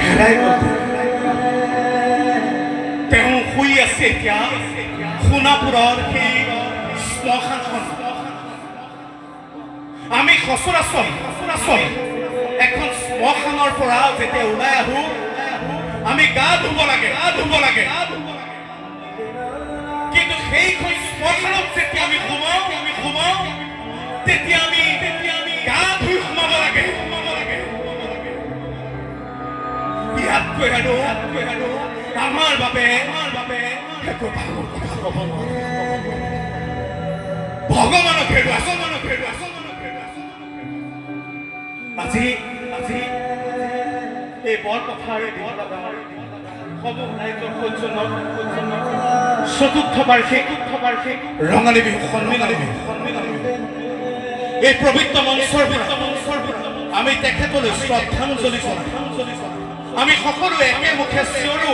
হেৰাই গ'ল তেওঁ শুই আছে এতিয়া সোণাপুৰৰ সেই শ্মশানখন আমি সচৰাচৰ এখন শ্মশানৰ পৰা যেতিয়া ওলাই আহো আমি গা ধুব লাগে কিন্তু সেইখন শ্মশানত যেতিয়া আমি সোমাও তেতিয়া আমি গা ধুই সোমাব লাগে ইয়াতকৈ আৰু আমাৰ বাবে একো ডাঙৰ কথা হ'ব নোৱাৰে ভগৱানক হেৰুৱা আজি এই বৰপথাৰ চতুৰ্থ বাৰ্ষিক ৰঙালী বিহু সন্মিলন এই পবিত্ৰ মঞ্চৰ আমি তেখেতলৈ শ্ৰদ্ধাঞ্জলি জনাওঁ আমি সকলোৱে একে মুখে চিঞৰো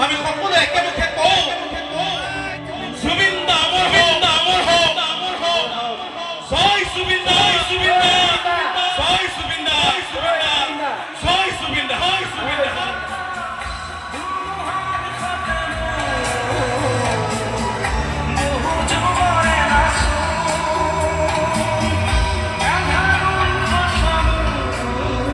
আমি সকলোৱে একে মুখে কওঁ